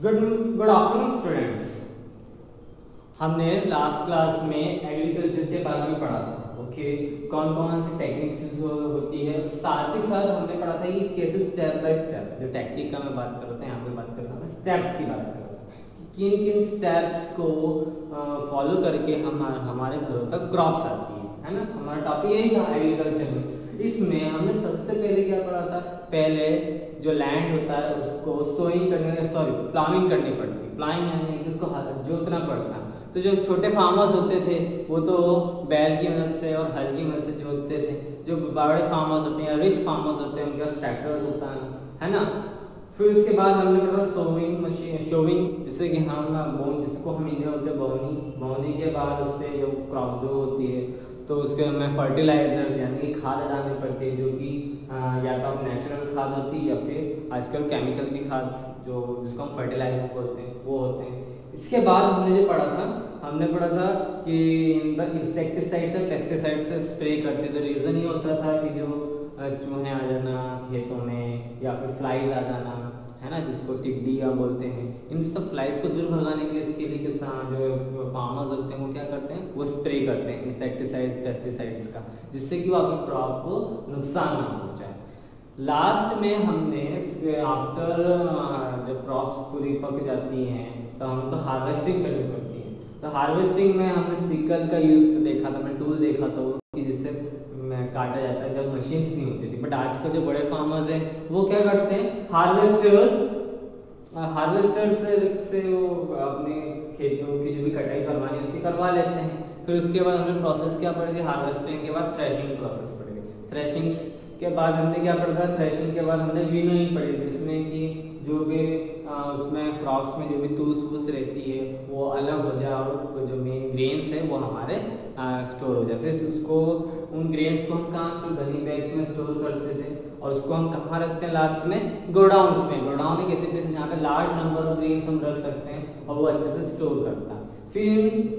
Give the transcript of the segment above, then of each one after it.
Good good afternoon students. हमने last class में agriculture के बारे में पढ़ा था। ओके, कौन कौन सी टेक्निक्स होती है, साथ ही साथ हमने पढ़ा था कि कैसे स्टेप बाय स्टेप, जो टेक्निक का मैं बात करता हूँ यहाँ पे बात करता हूँ स्टेप्स की बात करता हूँ, किन किन स्टेप्स को फॉलो करके हम हमारे घरों तक क्रॉप्स आती है ना। हमारा टॉपिक यही था एग्रीकल्चर में। इसमें हमने सबसे पहले क्या पढ़ा था, पहले जो लैंड होता है उसको प्लानिंग करनी पड़ती है। प्लानिंग यानी कि उसको जोतना पड़ता है। तो जो छोटे फार्मर्स होते थे वो तो बैल की मदद से और हल की मदद से जोतते थे। जो बड़े फार्मर्स होते हैं, रिच फार्मर्स होते हैं, उनके पास ट्रैक्टर्स होता है ना। फिर उसके बाद हमने पढ़ा सोविंग मशीन, शोविंग जिससे कि हम जिसको हम इंडिया बोलते हैं बोनी। बोनी के बाद उस पर जो क्रॉप ग्रो होती है तो उसके हमें फर्टिलाइजर्स यानी कि खाद डालनी पड़ती है, जो कि या तो आप नेचुरल खाद होती है या फिर आजकल केमिकल की खाद जो जिसको हम फर्टिलाइजर्स बोलते हैं वो होते हैं। इसके बाद हमने पढ़ा था कि इंसेक्टिसाइड्स और पेस्टिसाइड्स से स्प्रे करते थे। रीज़न ये होता था कि जो चूहे आ जाना खेतों में या फिर फ्लाइज आ जाना है ना, जिसको टिड्डियाँ बोलते हैं, इन सब फ्लाइज को दूर भगाने के लिए इसके लिए किसान जो फार्मर्स होते हैं वो क्या करते हैं, वो स्प्रे करते हैं इंसेक्टिसाइड्स पेस्टिसाइड्स का, जिससे कि वो आपके क्रॉप को नुकसान ना पहुँचाए। लास्ट में हमने आफ्टर जब क्रॉप्स पूरी पक जाती हैं तो हमको हार्वेस्टिंग करनी पड़ती है। तो हार्वेस्टिंग में हमने सिकल का यूज देखा था, मैं टूल देखा था कि जिससे काटा जाता है, जब मशीन्स नहीं होती थी। बट आजकल जो बड़े फार्मर्स हैं वो क्या करते हैं, हार्वेस्टर्स से वो अपने खेतों की जो भी कटाई करवानी होती है करवा लेते हैं। फिर उसके बाद हमें प्रोसेस क्या पड़ेगी, हार्वेस्टिंग के बाद थ्रेशिंग प्रोसेस पड़ेगी। थ्रेशिंग के बाद हमने क्या पढ़ा, थ्रेशिंग के बाद हमने विनोइंग पड़ी, जिसमें कि जो भी उसमें क्रॉप्स में जो भी तूस फूस रहती है वो अलग हो जाए और जो मेन ग्रेन्स है वो हमारे स्टोर हो जाए। फिर उसको उन ग्रेन्स को हम कहाँ गनी बैग्स में स्टोर करते थे और उसको हम कहाँ रखते हैं, लास्ट में गोडाउन्स में। गोडाउन एक ऐसी प्लेस जहाँ पे लार्ज नंबर ऑफ ग्रेन्स हम रख सकते हैं और वो अच्छे से स्टोर करता है। फिर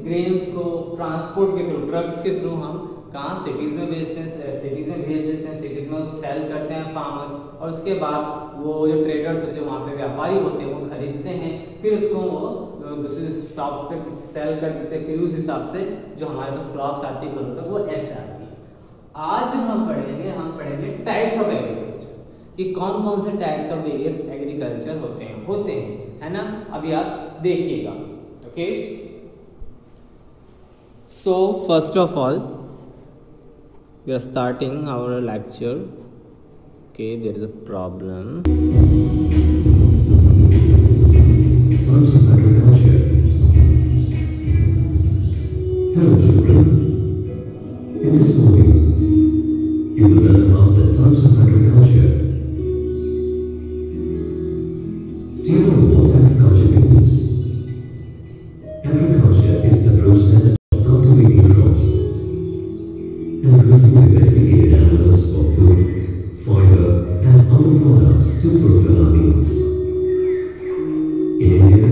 ग्रेन्स को ट्रांसपोर्ट के थ्रू, ट्रक्स के थ्रू हम कहाँ सिटीज में भेजते हैं, सिटीज में भेज देते हैं, सिटीज में सेल करते हैं फार्मर्स, और उसके बाद वो जो ट्रेडर्स जो वहाँ पे व्यापारी होते हैं वो खरीदते हैं, फिर उसको वो दूसरे शॉप्स पे सेल कर देते हैं। फिर उस हिसाब से जो हमारे पास क्रॉप्स आती है तो वो ऐसे आती है। आज हम पढ़ेंगे टाइप्स ऑफ एग्रीकल्चर, कि कौन कौन से टाइप्स ऑफ वेरियस एग्रीकल्चर होते हैं है ना। अभी आप देखिएगा। Okay, so first of all we are starting our lecture. Okay, there is a problem. Types of agriculture. Hello children. In this movie, you will learn about the types of agriculture. Do you know what agriculture means? Agriculture is the process of cultivating crops and raising domesticated animals for food, fiber, and other products to fulfill our needs. In India,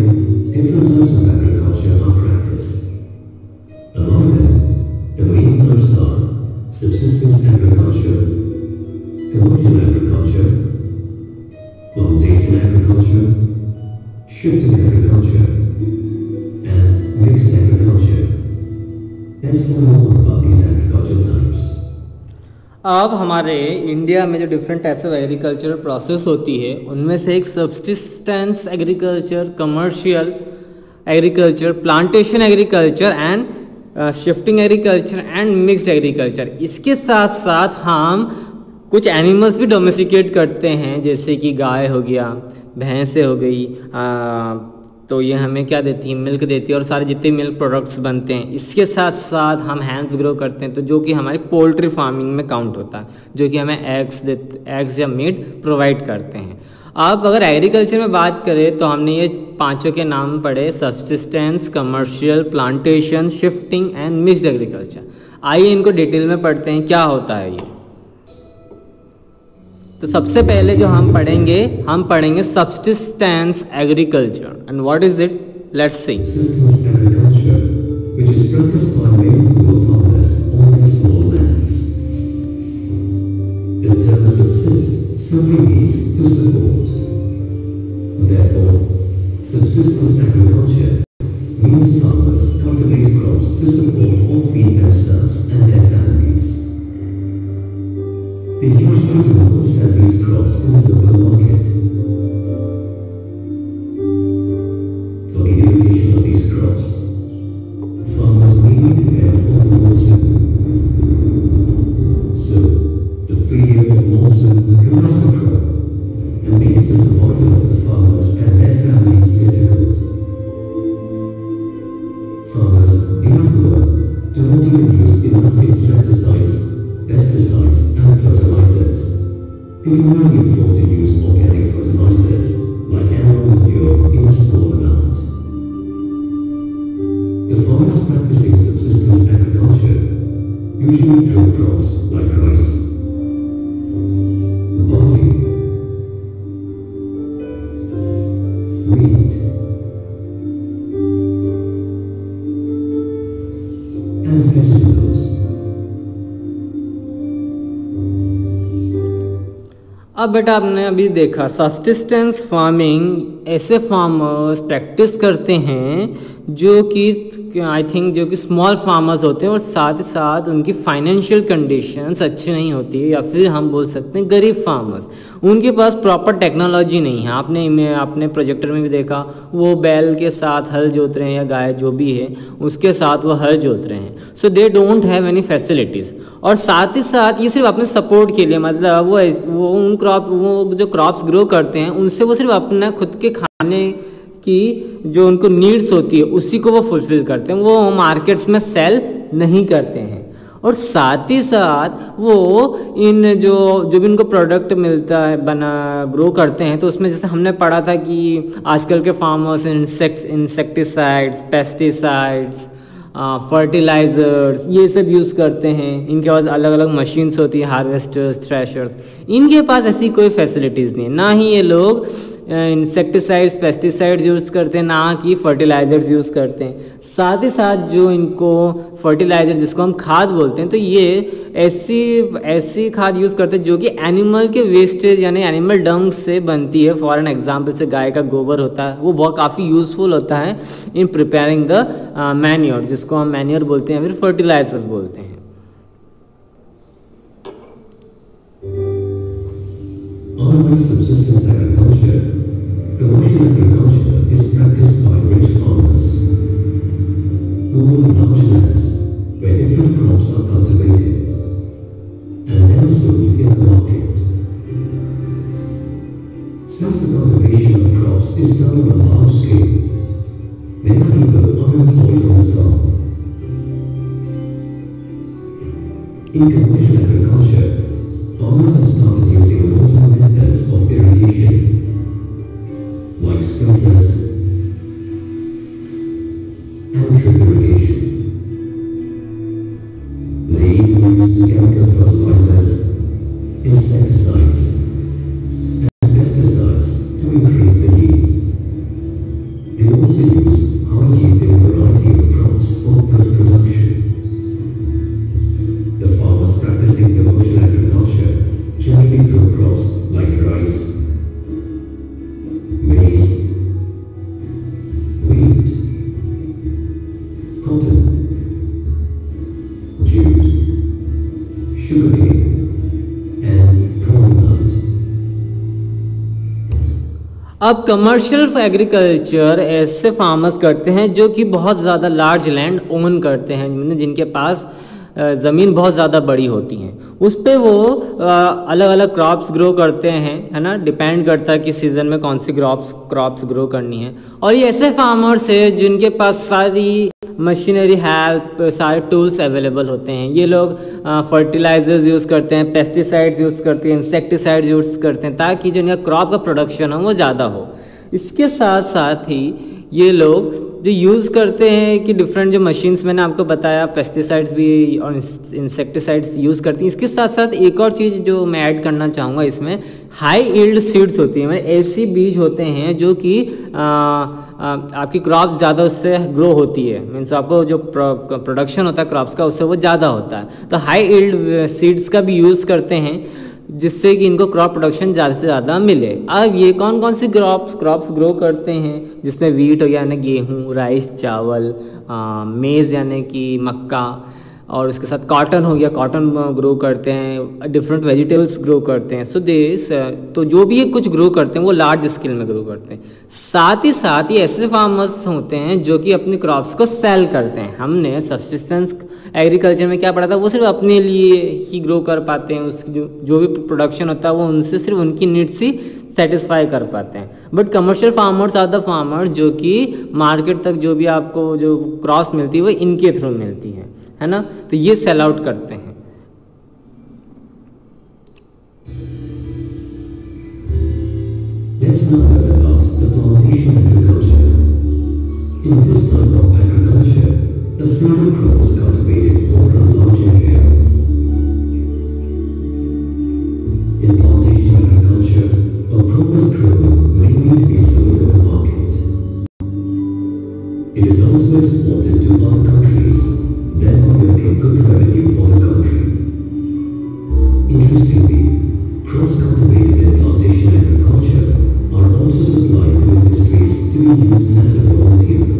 different types of agriculture are practiced. Among them, the main types are subsistence agriculture, commercial agriculture, plantation agriculture, shifting agriculture, and mixed agriculture. Let's learn more about these agriculture types. अब हमारे India में जो different types of agriculture process होती है उनमें से एक subsistence agriculture, commercial agriculture, plantation agriculture and shifting agriculture and mixed agriculture. इसके साथ साथ हम कुछ एनिमल्स भी डोमेस्टिकेट करते हैं, जैसे कि गाय हो गया, भैंसें हो गई, तो ये हमें क्या देती है, मिल्क देती है, और सारे जितने मिल्क प्रोडक्ट्स बनते हैं। इसके साथ साथ हम हैंड्स ग्रो करते हैं, तो जो कि हमारी पोल्ट्री फार्मिंग में काउंट होता है, जो कि हमें एग्स या मीट प्रोवाइड करते हैं। अब अगर एग्रीकल्चर में बात करें तो हमने ये पांचों के नाम पढ़े, subsistence, commercial, plantation, shifting and mixed agriculture. आइए इनको डिटेल में पढ़ते हैं क्या होता है ये। तो सबसे पहले जो हम पढ़ेंगे subsistence agriculture. And what is it, let's see. Subsistence agriculture, which is practiced by many rural farmers on their small lands. The term subsist simply means to support. Therefore, Subsistence agriculture means farmers cultivate crops to support or feed themselves and their families. They usually do not sell these crops in the local market. For the irrigation of these crops, farmers mainly depend on the monsoon. So, the failure of monsoon ruins the crop and makes the survival of the farmers and their families difficult. Farmers in Angola do not even use enough insecticides, pesticides and fertilizers. They can only afford to use organic fertilizers like animal manure in a small amount. The farmers practicing subsistence agriculture usually grow crops like rice, barley, wheat, and vegetables. अब बेटा आपने अभी देखा subsistence farming ऐसे farmers practice करते हैं जो कि आई थिंक जो कि स्मॉल फार्मर्स होते हैं और साथ ही साथ उनकी फाइनेंशियल कंडीशंस अच्छी नहीं होती है, या फिर हम बोल सकते हैं गरीब फार्मर्स, उनके पास प्रॉपर टेक्नोलॉजी नहीं है। आपने प्रोजेक्टर में भी देखा वो बैल के साथ हल जोत रहे हैं या गाय जो भी है उसके साथ वो हल जोत रहे हैं। So they don't have any facilities. और साथ ही साथ ये सिर्फ अपने सपोर्ट के लिए, मतलब वो जो क्रॉप्स ग्रो करते हैं उनसे वो सिर्फ अपना खुद के खाने की जो उनको नीड्स होती है उसी को वो फुलफिल करते हैं, वो मार्केट्स में सेल नहीं करते हैं। और साथ ही साथ वो इन जो भी उनको प्रोडक्ट मिलता है ग्रो करते हैं, तो उसमें जैसे हमने पढ़ा था कि आजकल के फार्मर्स इंसेक्टिसाइड्स, पेस्टिसाइड्स, फर्टिलाइजर्स ये सब यूज़ करते हैं। इनके पास अलग अलग मशीन्स होती हैं, हार्वेस्टर्स, थ्रेशर्स। इनके पास ऐसी कोई फैसिलिटीज़ नहीं है, ना ही ये लोग इंसेक्टिसाइड्स, पेस्टिसाइड्स यूज़ करते हैं, ना कि फर्टिलाइजर्स यूज़ करते हैं। साथ ही साथ जो इनको फर्टिलाइजर जिसको हम खाद बोलते हैं, तो ये ऐसी खाद यूज़ करते हैं जो कि एनिमल के वेस्टेज यानी एनिमल डंग से बनती है। फॉर एन एग्जांपल से गाय का गोबर होता है, वो बहुत काफ़ी यूज़फुल होता है इन प्रिपेयरिंग द मैन्योर, जिसको हम मैन्योर बोलते हैं, फिर फर्टिलाइजर्स बोलते हैं। Unlike subsistence agriculture, commercial agriculture is practiced by rich farmers who own large lands where different crops are cultivated and then sold in the market. Since the cultivation of crops is done on a large scale, many people are unemployed on the farm. In commercial agriculture, farmers have started using modern methods of irrigation, like sprinklers and drip irrigation. They even use chemical fertilizers, insecticides, and pesticides to increase the yield. They also use high-yielding variety of crops for good production. The farmers practicing commercial agriculture generally grow crops like rice, maize, wheat, cotton, jute, sugarcane, and groundnut. अब commercial agriculture ऐसे farmers करते हैं जो कि बहुत ज़्यादा large land own करते हैं, जिनके पास ज़मीन बहुत ज़्यादा बड़ी होती हैं। उस पे वो अलग अलग क्रॉप्स ग्रो करते हैं, है ना, डिपेंड करता है कि सीज़न में कौन सी क्रॉप्स ग्रो करनी है। और ये ऐसे फार्मर्स है जिनके पास सारी मशीनरी हेल्प, सारे टूल्स अवेलेबल होते हैं। ये लोग फर्टिलाइजर्स यूज़ करते हैं, पेस्टिसाइड्स यूज़ करते हैं, इंसेक्टिसाइड्स यूज़ करते हैं, ताकि जो इनका क्रॉप का प्रोडक्शन है वो ज़्यादा हो। इसके साथ साथ ही ये लोग जो यूज़ करते हैं कि डिफरेंट जो मशीन्स मैंने आपको बताया, पेस्टिसाइड्स भी और इंसेक्टिसाइड्स यूज़ करती हैं। इसके साथ साथ एक और चीज़ जो मैं ऐड करना चाहूँगा इसमें, हाई यील्ड सीड्स होती हैं, मतलब ऐसी बीज होते हैं जो कि आपकी क्रॉप ज़्यादा उससे ग्रो होती है, मीन्स आपको जो प्रोडक्शन होता है क्रॉप्स का उससे वो ज़्यादा होता है। तो हाई यील्ड सीड्स का भी यूज़ करते हैं। जिससे कि इनको क्रॉप प्रोडक्शन ज़्यादा से ज़्यादा मिले। अब ये कौन कौन सी क्रॉप्स ग्रो करते हैं, जिसमें वीट हो गया यानी गेहूँ, राइस चावल, मेज़ यानी कि मक्का, और उसके साथ कॉटन हो गया, कॉटन ग्रो करते हैं, डिफरेंट वेजिटेबल्स ग्रो करते हैं। सो दिस तो जो भी ये कुछ ग्रो करते हैं वो लार्ज स्केल में ग्रो करते हैं। साथ ही साथ ये ऐसे फार्मर्स होते हैं जो कि अपनी क्रॉप्स को सेल करते हैं। हमने सब्सिस्टेंस एग्रीकल्चर में क्या पढ़ा था, वो सिर्फ अपने लिए ही ग्रो कर पाते हैं, उसकी जो भी प्रोडक्शन होता है वो उनसे सिर्फ उनकी नीड्स ही सेटिस्फाई कर पाते हैं। But commercial farmers are the farmer जो कि मार्केट तक जो भी आपको जो क्रॉप्स मिलती है वो इनके थ्रू मिलती है ना, तो ये सेल आउट करते हैं। Let's now learn about the plantation agriculture. In this type of agriculture, a single crop is cultivated over a large area. In plantation agriculture, a crop is grown mainly to be sold in the market. It is also exported to other countries, thereby earning good revenue for the country. Interestingly, crops cultivated in plantation agriculture are also supplied to industries to be used as a raw material.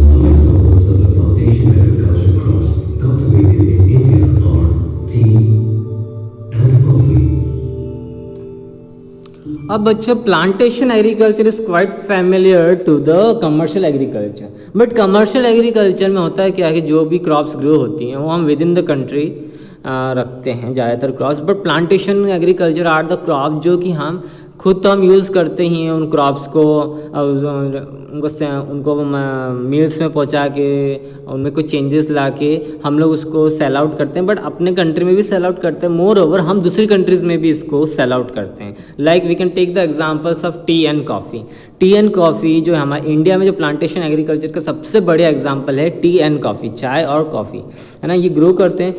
Some examples of the plantation agriculture crops cultivated in India are tea and coffee. अब बच्चों plantation agriculture is quite familiar to the commercial agriculture, but commercial agriculture में होता है क्या है कि जो भी क्रॉप्स ग्रो होती हैं वो हम विद इन द कंट्री रखते हैं ज़्यादातर crops. But plantation agriculture are the crop जो कि हम खुद तो हम यूज़ करते ही हैं, उन क्रॉप्स को उनको मिल्स में पहुंचा के उनमें कुछ चेंजेस ला के हम लोग उसको सेल आउट करते हैं। बट अपने कंट्री में भी सेल आउट करते हैं, मोर ओवर हम दूसरी कंट्रीज़ में भी इसको सेल आउट करते हैं। Like we can take the examples of tea and coffee. Tea and coffee जो हमारे इंडिया में जो प्लांटेशन एग्रीकल्चर का सबसे बड़ा एग्जाम्पल है, टी एंड कॉफ़ी, चाय और कॉफ़ी, है ना। ये ग्रो करते हैं,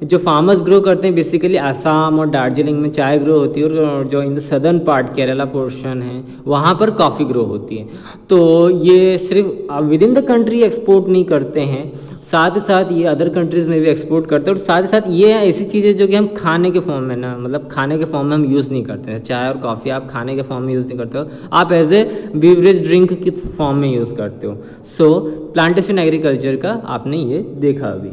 जो फार्मर्स ग्रो करते हैं बेसिकली आसाम और दार्जिलिंग में चाय ग्रो होती है, और जो in the southern part Kerala portion है वहाँ पर कॉफ़ी ग्रो होती है। तो ये सिर्फ with in the country export नहीं करते हैं, साथ ही साथ ये अदर कंट्रीज़ में भी एक्सपोर्ट करते हैं। और साथ ही साथ ये ऐसी चीज़ें जो कि हम खाने के फॉर्म में ना, मतलब खाने के फॉर्म में हम यूज़ नहीं करते हैं। चाय और कॉफ़ी आप खाने के फॉर्म में यूज़ नहीं करते हो, आप एज ए बीवरेज ड्रिंक की फॉर्म में यूज़ करते हो। सो प्लांटेशन एग्रीकल्चर का आपने ये देखा अभी।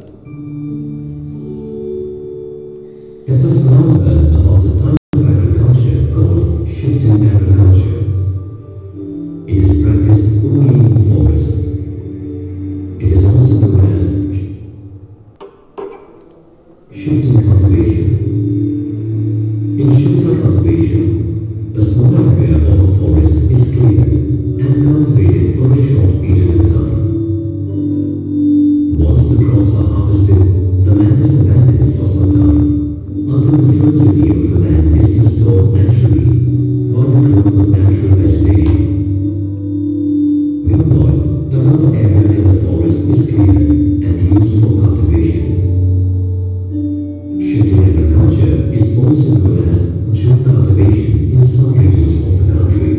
Let us now learn about the type of agriculture called shifting agriculture. It is practiced only in forests. It is also known as shifting cultivation. In shifting cultivation, a small area of a forest is cleared and cultivated for a short period of time. Once the crops are harvested, the land is abandoned for some time, until the fertility of the land is restored naturally by the growth of natural vegetation. Meanwhile, another area in the forest is cleared and used for cultivation. Shifting agriculture is also known as dual cultivation in some regions of the country.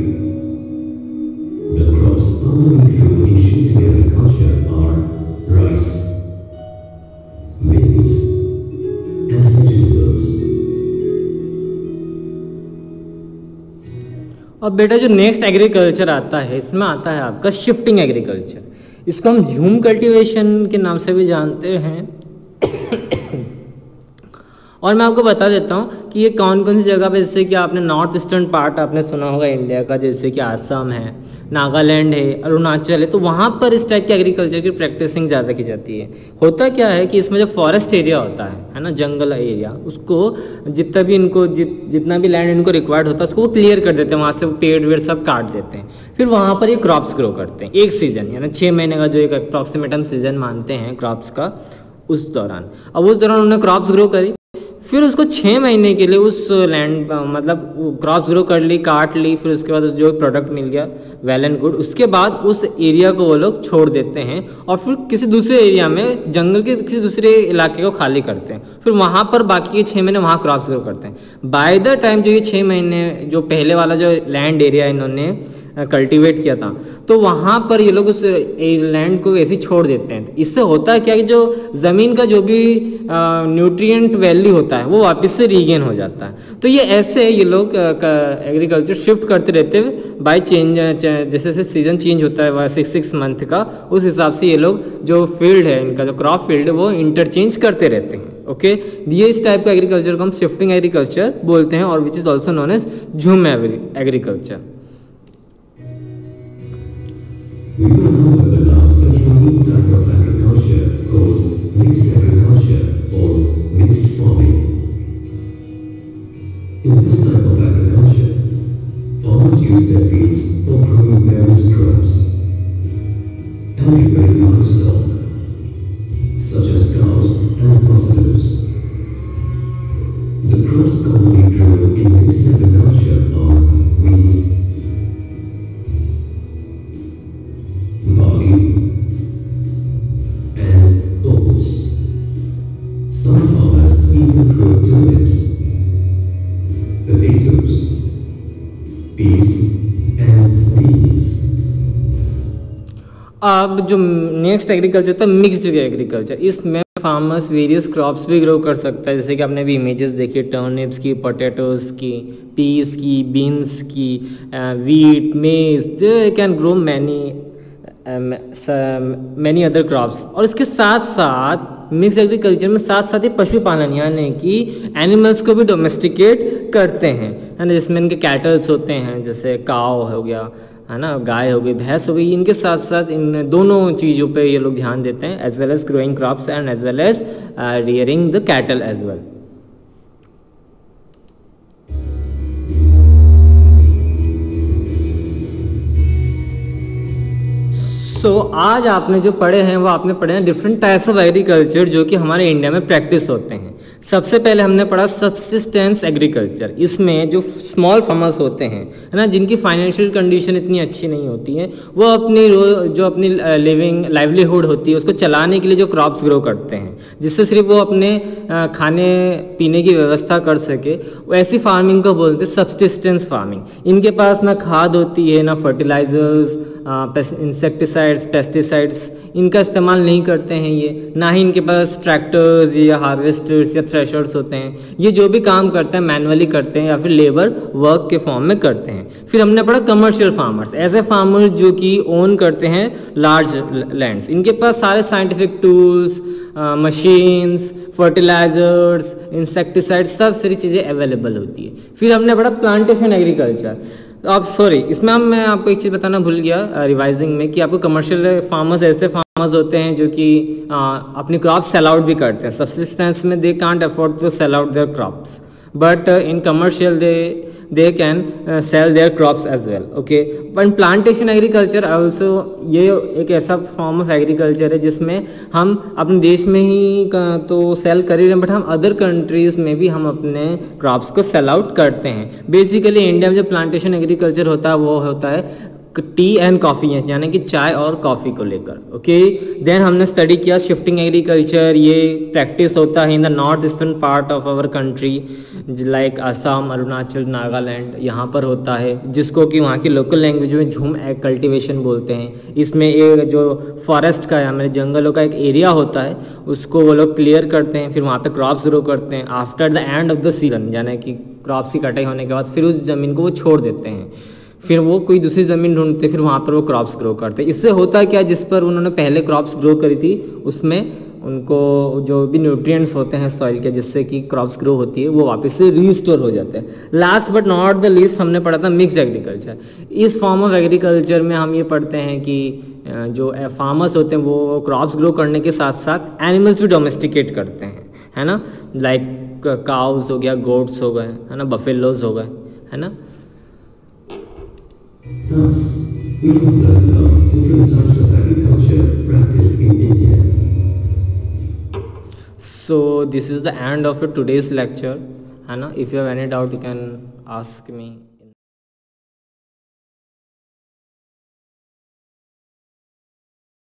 The crops commonly grown in shifting agriculture are rice, maize, and vegetables. और बेटा जो next agriculture आता है इसमें आता है आपका shifting agriculture. इसको हम झूम कल्टीवेशन के नाम से भी जानते हैं। और मैं आपको बता देता हूँ कि ये कौन कौन सी जगह पे, जैसे कि आपने नॉर्थ ईस्टर्न पार्ट आपने सुना होगा इंडिया का, जैसे कि आसाम है, नागालैंड है, अरुणाचल है, तो वहाँ पर इस टाइप की एग्रीकल्चर की प्रैक्टिसिंग ज़्यादा की जाती है। होता क्या है कि इसमें जो फॉरेस्ट एरिया होता है ना, जंगल एरिया, उसको जितना भी इनको जितना भी लैंड इनको रिक्वायर्ड होता है उसको वो क्लियर कर देते हैं, वहाँ से वो पेड़ वेड़ सब काट देते हैं। फिर वहाँ पर ये क्रॉप्स ग्रो करते हैं एक सीजन, यानी 6 महीने का जो एक अप्रॉक्सीमेटम सीजन मानते हैं क्रॉप्स का, उस दौरान। अब उस दौरान उन्होंने क्रॉप्स ग्रो करी, फिर उसको 6 महीने के लिए उस लैंड मतलब क्रॉप्स ग्रो कर ली, काट ली, फिर उसके बाद जो प्रोडक्ट मिल गया वेल एंड गुड, उसके बाद उस एरिया को वो लोग छोड़ देते हैं और फिर किसी दूसरे एरिया में जंगल के किसी दूसरे इलाके को खाली करते हैं, फिर वहाँ पर बाकी के 6 महीने वहाँ क्रॉप्स ग्रो करते हैं। बाय द टाइम जो ये 6 महीने जो पहले वाला जो लैंड एरिया इन्होंने कल्टीवेट किया था, तो वहाँ पर ये लोग उस लैंड को ऐसे ही छोड़ देते हैं। इससे होता है क्या कि जो ज़मीन का जो भी न्यूट्रिएंट वैल्यू होता है वो वापस से रीगेन हो जाता है। तो ये ऐसे ये लोग एग्रीकल्चर शिफ्ट करते रहते हैं बाय चेंज, जैसे जैसे सीजन चेंज होता है 6 मंथ का, उस हिसाब से ये लोग जो फील्ड है इनका, जो क्रॉप फील्ड है, वो इंटरचेंज करते रहते हैं। ओके, ये इस टाइप का एग्रीकल्चर को हम शिफ्टिंग एग्रीकल्चर बोलते हैं, और which is also known as jhum agriculture. We will now learn about a unique type of agriculture called mixed agriculture or mixed farming. In this type of agriculture, farmers use their fields for growing various crops and rearing livestock, such as cows and buffaloes. The crops commonly grown in mixed agriculture are wheat, barley, and oats. Some farmers even grow turnips, potatoes, peas, and beans. अब जो next agriculture होता है mixed agriculture, इसमें farmers various crops भी grow कर सकता है, जैसे कि आपने भी इमेजेस देखी टर्निप्स की, पोटैटोज की, पीस की, बीन्स की, वीट, मेज, they can grow many other crops. और इसके साथ साथ मिक्स एग्रीकल्चर में साथ साथ ही पशुपालन यानी कि एनिमल्स को भी डोमेस्टिकेट करते हैं, है ना, जिसमें इनके कैटल्स होते हैं, जैसे काव हो गया, है ना, गाय हो गई, भैंस हो गई, इनके साथ साथ इन दोनों चीज़ों पे ये लोग ध्यान देते हैं, as well as growing crops and as well as rearing the cattle as well. So आज आपने जो पढ़े हैं वो आपने पढ़े हैं डिफरेंट टाइप्स ऑफ एग्रीकल्चर जो कि हमारे इंडिया में प्रैक्टिस होते हैं। सबसे पहले हमने पढ़ा सब्सिस्टेंस एग्रीकल्चर। इसमें जो स्मॉल फार्मर्स होते हैं, है ना, जिनकी फाइनेंशियल कंडीशन इतनी अच्छी नहीं होती है, वो अपनी जो अपनी लाइवलीहुड होती है उसको चलाने के लिए जो क्रॉप्स ग्रो करते हैं, जिससे सिर्फ वो अपने खाने पीने की व्यवस्था कर सके, ऐसी फार्मिंग को बोलते हैं सब्सिस्टेंस फार्मिंग। इनके पास ना खाद होती है, ना फर्टिलाइजर्स, इंसेक्टिसाइड्स, पेस्टिसाइड्स इनका इस्तेमाल नहीं करते हैं ये, ना ही इनके पास ट्रैक्टर्स या हार्वेस्टर्स या थ्रेशर्स होते हैं। ये जो भी काम करते हैं मैनुअली करते हैं या फिर लेबर वर्क के फॉर्म में करते हैं। फिर हमने पढ़ा कमर्शियल फार्मर्स, ऐसे फार्मर्स जो कि ओन करते हैं लार्ज लैंड्स। इनके पास सारे scientific tools, machines, fertilisers, insecticides, सब सारी चीज़ें अवेलेबल होती है। फिर हमने पढ़ा प्लांटेशन एग्रीकल्चर। अब सॉरी, इसमें मैं आपको एक चीज़ बताना भूल गया रिवाइजिंग में, कि आपको कमर्शियल फार्मर्स ऐसे फार्मर्स होते हैं जो कि अपनी क्रॉप्स सेल आउट भी करते हैं। सब्सिस्टेंस में they can't afford to sell out their crops, but in commercial they can sell their crops as well. Okay, but plantation agriculture also ये एक ऐसा फॉर्म ऑफ एग्रीकल्चर है जिसमें हम अपने देश में ही तो सेल कर ही रहे हैं, बट हम अदर कंट्रीज में भी हम अपने क्रॉप्स को सेल आउट करते हैं। बेसिकली इंडिया में जो प्लांटेशन एग्रीकल्चर होता है वो होता है टी एंड कॉफ़ी, यानी कि चाय और कॉफ़ी को लेकर। ओके, देन हमने स्टडी किया शिफ्टिंग एग्रीकल्चर। ये प्रैक्टिस होता है in the north eastern part of our country, like Assam, Arunachal, Nagaland, यहाँ पर होता है, जिसको कि वहाँ की लोकल लैंग्वेज में झूम कल्टीवेशन बोलते हैं। इसमें एक जो फॉरेस्ट का यानी जंगलों का एक एरिया होता है उसको वो लोग क्लियर करते हैं, फिर वहाँ पे क्रॉप्स ग्रो करते हैं। After the end of the season, यानी कि क्रॉप्स की कटाई होने के बाद फिर उस ज़मीन को वो छोड़ देते हैं, फिर वो कोई दूसरी ज़मीन ढूंढते, फिर वहाँ पर वो क्रॉप्स ग्रो करते। इससे होता क्या, जिस पर उन्होंने पहले क्रॉप्स ग्रो करी थी उसमें उनको जो भी न्यूट्रिएंट्स होते हैं सॉइल के, जिससे कि क्रॉप्स ग्रो होती है, वो वापस से रीस्टोर हो जाते हैं। Last but not the least हमने पढ़ा था मिक्स्ड एग्रीकल्चर। इस फॉर्म ऑफ एग्रीकल्चर में हम ये पढ़ते हैं कि जो फार्मर्स होते हैं वो क्रॉप्स ग्रो करने के साथ साथ एनिमल्स भी डोमेस्टिकेट करते हैं, है ना, लाइक काउस हो गया, गोट्स हो गए, है ना, बफेलोज हो गए, है ना। Thus, we have learned about different types of agriculture practiced in India. So this is the end of today's lecture, है ना। If you have any doubt, you can ask me.